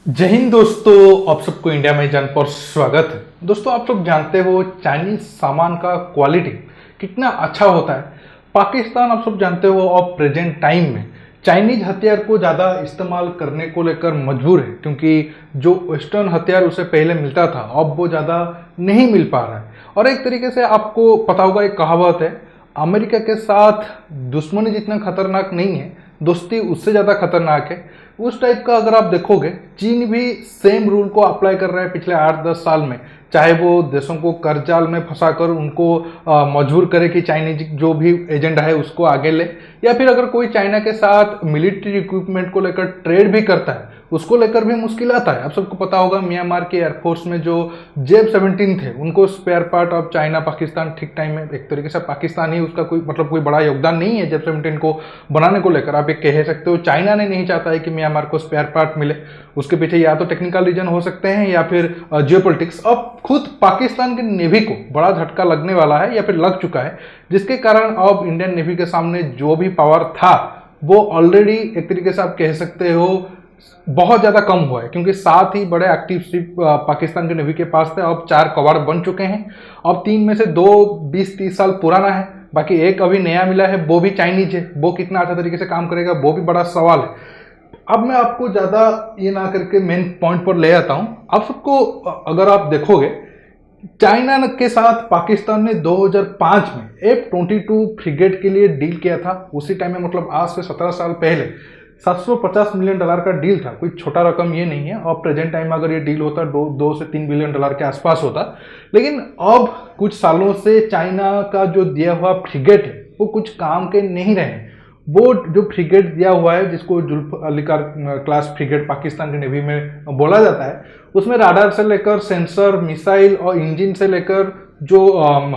जय हिंद दोस्तों, आप सबको इंडिया में जान पर स्वागत है। दोस्तों, आप सब जानते हो चाइनीज सामान का क्वालिटी कितना अच्छा होता है। पाकिस्तान आप सब जानते हो अब प्रेजेंट टाइम में चाइनीज हथियार को ज़्यादा इस्तेमाल करने को लेकर मजबूर है, क्योंकि जो वेस्टर्न हथियार उसे पहले मिलता था अब वो ज़्यादा नहीं मिल पा रहा है। और एक तरीके से आपको पता होगा, एक कहावत है, अमेरिका के साथ दुश्मनी जितना खतरनाक नहीं है, दोस्ती उससे ज़्यादा खतरनाक है। उस टाइप का अगर आप देखोगे, चीन भी सेम रूल को अप्लाई कर रहा है पिछले 8-10 साल में। चाहे वो देशों को कर्जाल में फंसाकर उनको मजबूर करे कि चाइनीज जो भी एजेंडा है उसको आगे ले, या फिर अगर कोई चाइना के साथ मिलिट्री इक्विपमेंट को लेकर ट्रेड भी करता है उसको लेकर भी मुश्किल आता है। आप सबको पता होगा, म्यांमार के एयरफोर्स में जो JF-17 थे उनको स्पेयर पार्ट अब चाइना पाकिस्तान ठीक टाइम में, एक तरीके से पाकिस्तान ही उसका कोई बड़ा योगदान नहीं है JF-17 को बनाने को लेकर। आप एक कह सकते हो चाइना ने नहीं चाहता है कि म्यांमार को स्पेयर पार्ट मिले। उसके पीछे या तो टेक्निकल रीजन हो सकते हैं या फिर जियोपॉलिटिक्स। अब खुद पाकिस्तान की नेवी को बड़ा झटका लगने वाला है या फिर लग चुका है, जिसके कारण अब इंडियन नेवी के सामने जो भी पावर था वो ऑलरेडी एक तरीके से आप कह सकते हो बहुत ज्यादा कम हुआ है, क्योंकि 7 ही बड़े एक्टिव शिप पाकिस्तान के नेवी के पास थे। अब 4 कवाड़ बन चुके हैं। अब 3 में से 2 20-30 साल पुराना है, बाकी एक अभी नया मिला है, वो भी चाइनीज है। वो कितना अच्छा तरीके से काम करेगा वो भी बड़ा सवाल है। अब मैं आपको ज़्यादा ये ना करके मेन पॉइंट पर ले आता हूँ। आप सबको अगर आप देखोगे, चाइना के साथ पाकिस्तान ने 2005 में F-22 फ्रिगेट के लिए डील किया था। उसी टाइम में, मतलब आज से 17 साल पहले, $750 मिलियन का डील था। कोई छोटा रकम ये नहीं है। और प्रेजेंट टाइम में अगर ये डील होता 2 से 3 बिलियन डॉलर के आसपास होता। लेकिन अब कुछ सालों से चाइना का जो दिया हुआ फ्रिगेट है वो कुछ काम के नहीं रहे। वो जो फ्रिगेट दिया हुआ है, जिसको जुल्फिकार क्लास फ्रिगेट पाकिस्तान की नेवी में बोला जाता है, उसमें राडार से लेकर सेंसर, मिसाइल और इंजन से लेकर जो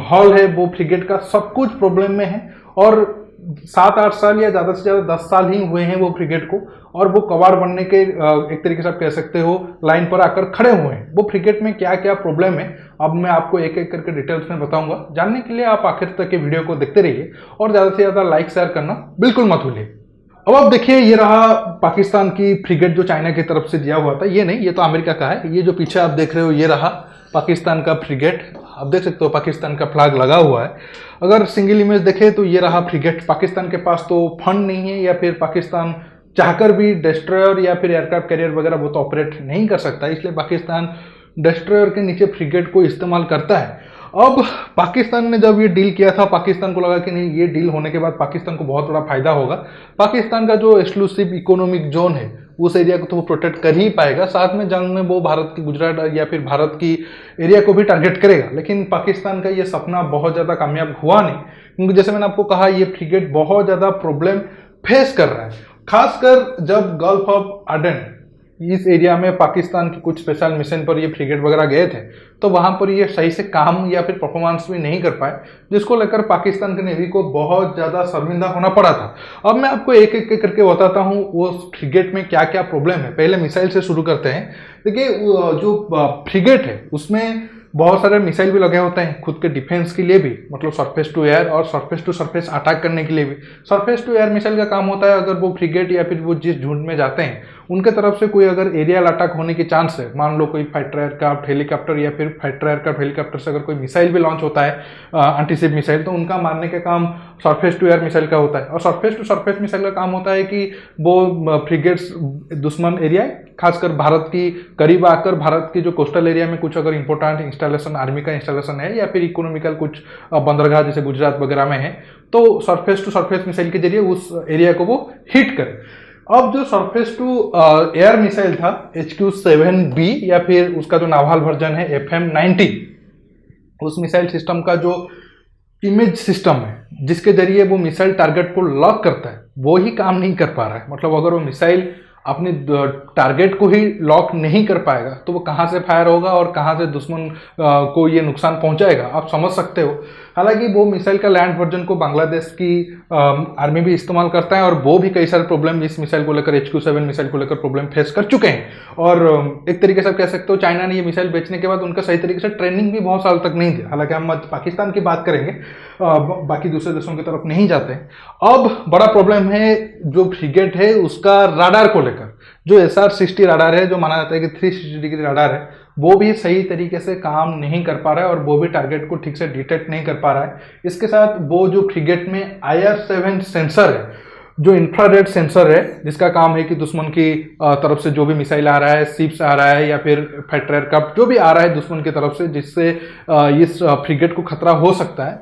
हॉल है वो फ्रिगेट का सब कुछ प्रॉब्लम में है। और 7-8 साल या ज़्यादा से ज़्यादा 10 साल ही हुए हैं वो फ्रिगेट को, और वो कवाड़ बनने के एक तरीके से आप कह सकते हो लाइन पर आकर खड़े हुए हैं। वो फ्रिगेट में क्या क्या प्रॉब्लम है अब मैं आपको एक एक करके डिटेल्स में बताऊंगा। जानने के लिए आप आखिर तक के वीडियो को देखते रहिए और ज़्यादा से ज़्यादा लाइक शेयर करना बिल्कुल मत भूलिए। अब आप देखिए, ये रहा पाकिस्तान की फ्रिगेट जो चाइना की तरफ से दिया हुआ था। ये नहीं, ये तो अमेरिका का है। ये जो पीछे आप देख रहे हो ये रहा पाकिस्तान का फ्रिगेट। आप देख सकते हो पाकिस्तान का फ्लैग लगा हुआ है। अगर सिंगल इमेज देखें तो ये रहा फ्रिगेट। पाकिस्तान के पास तो फंड नहीं है, या फिर पाकिस्तान चाहकर भी डिस्ट्रॉयर या फिर एयरक्राफ्ट कैरियर वगैरह वो तो ऑपरेट नहीं कर सकता, इसलिए पाकिस्तान डिस्ट्रॉयर के नीचे फ्रिगेट को इस्तेमाल करता है। अब पाकिस्तान ने जब ये डील किया था, पाकिस्तान को लगा कि नहीं, ये डील होने के बाद पाकिस्तान को बहुत बड़ा फायदा होगा। पाकिस्तान का जो एक्सक्लूसिव इकोनॉमिक जोन है उस एरिया को तो वो प्रोटेक्ट कर ही पाएगा, साथ में जंग में वो भारत की गुजरात या फिर भारत की एरिया को भी टारगेट करेगा। लेकिन पाकिस्तान का ये सपना बहुत ज़्यादा कामयाब हुआ नहीं, क्योंकि जैसे मैंने आपको कहा, ये फ्रिगेट बहुत ज़्यादा प्रॉब्लम फेस कर रहा है। खासकर जब गल्फ ऑफ एडन इस एरिया में पाकिस्तान की कुछ स्पेशल मिशन पर ये फ्रिगेट वगैरह गए थे, तो वहां पर ये सही से काम या फिर परफॉर्मेंस भी नहीं कर पाए, जिसको लेकर पाकिस्तान की नेवी को बहुत ज़्यादा शर्मिंदा होना पड़ा था। अब मैं आपको एक एक करके बताता हूँ वो फ्रिगेट में क्या क्या प्रॉब्लम है। पहले मिसाइल से शुरू करते हैं। देखिए, जो फ्रिगेट है उसमें बहुत सारे मिसाइल भी लगे होते हैं खुद के डिफेंस के लिए भी, मतलब सरफेस टू एयर और सरफेस टू सरफेस अटैक करने के लिए भी। सरफेस टू एयर मिसाइल का काम होता है, अगर वो फ्रिगेट या फिर वो जिस झुंड में जाते हैं उनके तरफ से कोई अगर एरियल अटैक होने की चांस है, मान लो कोई फाइटर एयरक्राफ्ट हेलीकॉप्टर या फिर फाइटर एयरक्राफ्ट हेलीकॉप्टर से अगर कोई मिसाइल भी लॉन्च होता है, एंटीशिप मिसाइल, तो उनका मारने का काम सरफेस टू एयर मिसाइल का होता है। और सरफेस टू सरफेस मिसाइल का काम होता है कि वो फ्रिगेट्स दुश्मन एरिया, खासकर भारत की करीब आकर भारत की जो कोस्टल एरिया में कुछ अगर इंपॉर्टेंट इंस्टॉलेशन, आर्मी का इंस्टॉलेशन है या फिर इकोनॉमिकल कुछ बंदरगाह जैसे गुजरात वगैरह में है, तो सरफेस टू सरफेस मिसाइल के जरिए उस एरिया को वो हिट करे। अब जो सरफेस टू एयर मिसाइल था HQ-7B या फिर उसका जो नावाल वर्जन है FM-90, उस मिसाइल सिस्टम का जो इमेज सिस्टम है जिसके जरिए वो मिसाइल टारगेट को लॉक करता है, वो ही काम नहीं कर पा रहा है। मतलब अगर वो मिसाइल अपने टारगेट को ही लॉक नहीं कर पाएगा तो वो कहाँ से फायर होगा और कहाँ से दुश्मन को ये नुकसान पहुंचाएगा, आप समझ सकते हो। हालांकि वो मिसाइल का लैंड वर्जन को बांग्लादेश की आर्मी भी इस्तेमाल करता है, और वो भी कई सारे प्रॉब्लम इस मिसाइल को लेकर, HQ-7 मिसाइल को लेकर प्रॉब्लम फेस कर चुके हैं। और एक तरीके से आप कह सकते हो चाइना ने ये मिसाइल बेचने के बाद उनका सही तरीके से ट्रेनिंग भी बहुत साल तक नहीं दिया। हालांकि हम पाकिस्तान की बात करेंगे, बाकी दूसरे देशों की तरफ नहीं जाते। अब बड़ा प्रॉब्लम है जो फ्रिगेट है उसका राडार को लेकर। जो SR-60 रडार है, जो माना जाता है कि 360 डिग्री रडार है, वो भी सही तरीके से काम नहीं कर पा रहा है और वो भी टारगेट को ठीक से डिटेक्ट नहीं कर पा रहा है। इसके साथ वो जो फ्रिगेट में IR-7 सेंसर है, जो इंफ्रारेड सेंसर है, जिसका काम है कि दुश्मन की तरफ से जो भी मिसाइल आ रहा है, शिप्स आ रहा है या फिर फाइटर एयरक्राफ्ट जो भी आ रहा है दुश्मन की तरफ से, जिससे इस फ्रिगेट को खतरा हो सकता है,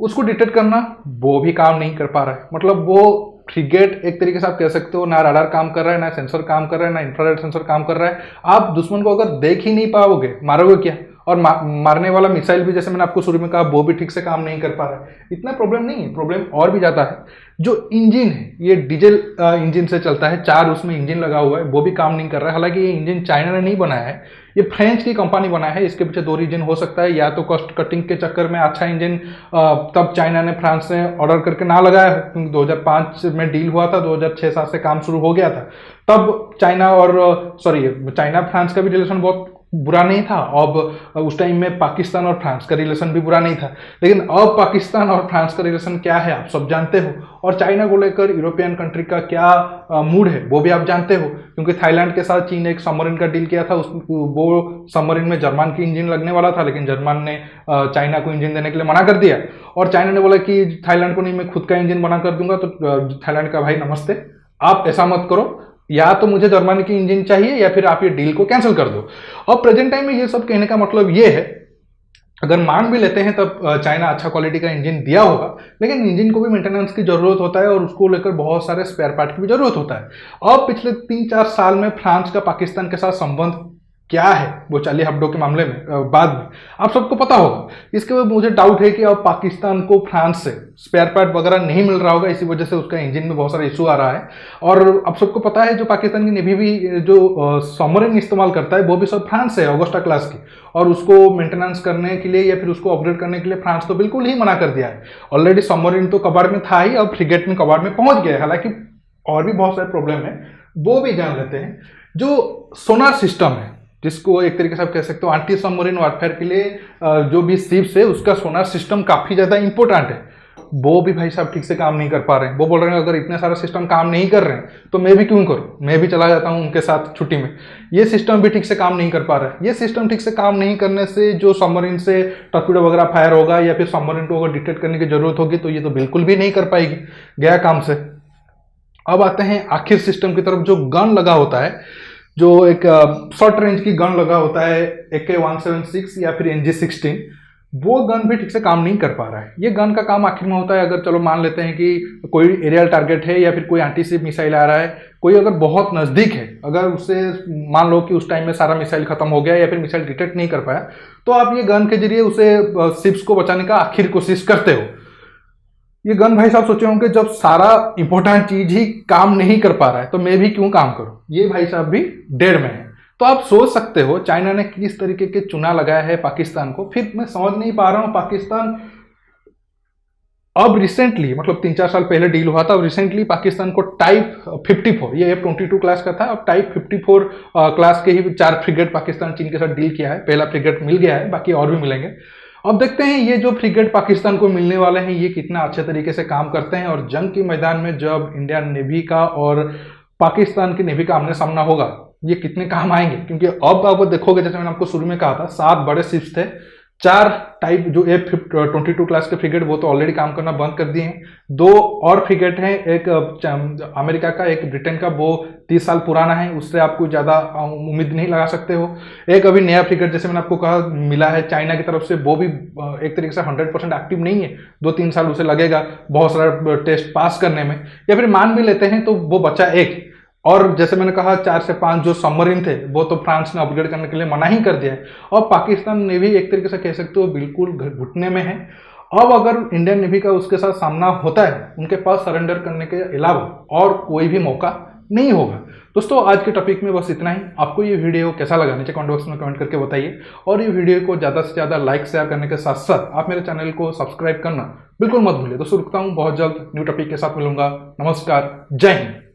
उसको डिटेक्ट करना वो भी काम नहीं कर पा रहा है। मतलब वो फ्रिगेट एक तरीके से आप कह सकते हो ना रडार काम कर रहा है, ना सेंसर काम कर रहा है, ना इंफ्रारेड सेंसर काम कर रहा है। आप दुश्मन को अगर देख ही नहीं पाओगे, मारोगे क्या? और मारने वाला मिसाइल भी, जैसे मैंने आपको शुरू में कहा, वो भी ठीक से काम नहीं कर पा रहा है। इतना प्रॉब्लम नहीं है, प्रॉब्लम और भी ज़्यादा है। जो इंजन है, ये डीजल इंजन से चलता है, 4 उसमें इंजन लगा हुआ है, वो भी काम नहीं कर रहा है। हालांकि ये इंजन चाइना ने नहीं बनाया है, ये फ्रेंच की कंपनी बनाया है। इसके पीछे 2 रीजन हो सकता है, या तो कॉस्ट कटिंग के चक्कर में अच्छा इंजन तब चाइना ने फ्रांस से ऑर्डर करके ना लगाया, क्योंकि 2005 में डील हुआ था, 2006-7 से काम शुरू हो गया था। तब चाइना फ्रांस का भी रिलेशन बहुत बुरा नहीं था। अब उस टाइम में पाकिस्तान और फ्रांस का रिलेशन भी बुरा नहीं था, लेकिन अब पाकिस्तान और फ्रांस का रिलेशन क्या है आप सब जानते हो। और चाइना को लेकर यूरोपियन कंट्री का क्या मूड है वो भी आप जानते हो, क्योंकि थाईलैंड के साथ चीन एक सबमरीन का डील किया था। वो सबमरीन में जर्मन की इंजन लगने वाला था, लेकिन जर्मन ने चाइना को इंजन देने के लिए मना कर दिया। और चाइना ने बोला कि थाईलैंड को नहीं, मैं खुद का इंजन बना कर दूंगा। तो थाईलैंड का भाई नमस्ते, आप ऐसा मत करो, या तो मुझे जर्मनी की इंजन चाहिए या फिर आप ये डील को कैंसिल कर दो। और प्रेजेंट टाइम में ये सब कहने का मतलब ये है, अगर मान भी लेते हैं तब चाइना अच्छा क्वालिटी का इंजन दिया होगा, लेकिन इंजन को भी मेंटेनेंस की जरूरत होता है और उसको लेकर बहुत सारे स्पेयर पार्ट की भी जरूरत होता है। अब पिछले 3-4 साल में फ्रांस का पाकिस्तान के साथ संबंध क्या है, वो चार्ली हेब्डो के मामले में बाद में आप सबको पता होगा। इसके बाद मुझे डाउट है कि अब पाकिस्तान को फ्रांस से स्पेयर पार्ट वगैरह नहीं मिल रहा होगा, इसी वजह से उसका इंजन में बहुत सारा इशू आ रहा है। और आप सबको पता है जो पाकिस्तान की नेवी भी जो सबमरीन इस्तेमाल करता है, वो भी सब फ्रांस से है, ऑगस्टा क्लास की। और उसको मेंटेनेंस करने के लिए या फिर उसको अपग्रेड करने के लिए फ्रांस तो बिल्कुल ही मना कर दिया है। ऑलरेडी सबमरीन तो कबाड़ में था ही, अब फ्रिगेट में कबाड़ में पहुंच गया है। हालांकि और भी बहुत सारे प्रॉब्लम है, वो भी जान लेते हैं। जो सोनार सिस्टम है, जिसको एक तरीके से आप कह सकते हो एंटी सबमरीन वारफेयर के लिए जो भी शिप्स है, उसका सोनार सिस्टम काफी ज्यादा इंपॉर्टेंट है। वो भी भाई साहब ठीक से काम नहीं कर पा रहे हैं। वो बोल रहे हैं अगर इतने सारे सिस्टम काम नहीं कर रहे हैं तो मैं भी क्यों करूं, मैं भी चला जाता हूं उनके साथ छुट्टी में। ये सिस्टम भी ठीक से काम नहीं कर पा रहा है। ये सिस्टम ठीक से काम नहीं करने से जो सबमरीन से टॉर्पीडो वगैरह फायर होगा या फिर सबमरीन को अगर डिटेक्ट करने की जरूरत होगी, तो ये तो बिल्कुल भी नहीं कर पाएगी, गया काम से। अब आते हैं आखिर सिस्टम की तरफ, जो गन लगा होता है, जो एक शॉर्ट रेंज की गन लगा होता है, AK-176 या फिर NG-16, वो गन भी ठीक से काम नहीं कर पा रहा है। ये गन का काम आखिर में होता है, अगर चलो मान लेते हैं कि कोई एरियल टारगेट है या फिर कोई एंटी शिप मिसाइल आ रहा है, कोई अगर बहुत नजदीक है, अगर उससे मान लो कि उस टाइम में सारा मिसाइल खत्म हो गया या फिर मिसाइल डिटेक्ट नहीं कर पाया, तो आप ये गन के जरिए उसे शिप्स को बचाने का आखिर कोशिश करते हो। ये गन भाई साहब सोचे होंगे जब सारा इंपॉर्टेंट चीज ही काम नहीं कर पा रहा है तो मैं भी क्यों काम करूं। ये भाई साहब भी डेढ़ में है। तो आप सोच सकते हो चाइना ने किस तरीके के चुना लगाया है पाकिस्तान को। फिर मैं समझ नहीं पा रहा हूं, पाकिस्तान अब रिसेंटली, मतलब 3-4 साल पहले डील हुआ था, अब रिसेंटली पाकिस्तान को टाइप 54, ये F-22 क्लास का था, अब टाइप 54 क्लास के ही 4 फ्रिगेट पाकिस्तान चीन के साथ डील किया है। पहला फ्रिगेट मिल गया है, बाकी और भी मिलेंगे। अब देखते हैं ये जो फ्रिगेट पाकिस्तान को मिलने वाले हैं, ये कितना अच्छे तरीके से काम करते हैं। और जंग के मैदान में जब इंडियन नेवी का और पाकिस्तान की नेवी का आमने सामना होगा, ये कितने काम आएंगे। क्योंकि अब आप देखोगे, जैसे मैंने आपको शुरू में कहा था, 7 बड़े शिप्स थे, 4 टाइप जो F-22 क्लास के फ्रिगेट, वो तो ऑलरेडी काम करना बंद कर दिए हैं। 2 और फ्रिगेट हैं, एक अमेरिका का, एक ब्रिटेन का, वो 30 साल पुराना है, उससे आप कोई ज्यादा उम्मीद नहीं लगा सकते हो। एक अभी नया फ्रिगेट, जैसे मैंने आपको कहा, मिला है चाइना की तरफ से, वो भी एक तरीके से 100% एक्टिव नहीं है, 2-3 साल उसे लगेगा बहुत सारा टेस्ट पास करने में। या फिर मान भी लेते हैं तो वो बचा एक। और जैसे मैंने कहा 4 से 5 जो सबमरीन थे, वो तो फ्रांस ने अपग्रेड करने के लिए मना ही कर दिया है। और पाकिस्तान नेवी एक तरीके से कह सकते हो बिल्कुल घुटने में है। अब अगर इंडियन नेवी का उसके साथ सामना होता है, उनके पास सरेंडर करने के अलावा और कोई भी मौका नहीं होगा। दोस्तों, आज के टॉपिक में बस इतना ही। आपको ये वीडियो कैसा लगा नीचे कमेंट बॉक्स में कमेंट करके बताइए। और ये वीडियो को ज़्यादा से ज़्यादा लाइक शेयर करने के साथ साथ आप मेरे चैनल को सब्सक्राइब करना बिल्कुल मत भूलिए। दोस्तों, रुकता हूँ, बहुत जल्द न्यू टॉपिक के साथ मिलूंगा। नमस्कार, जय हिंद।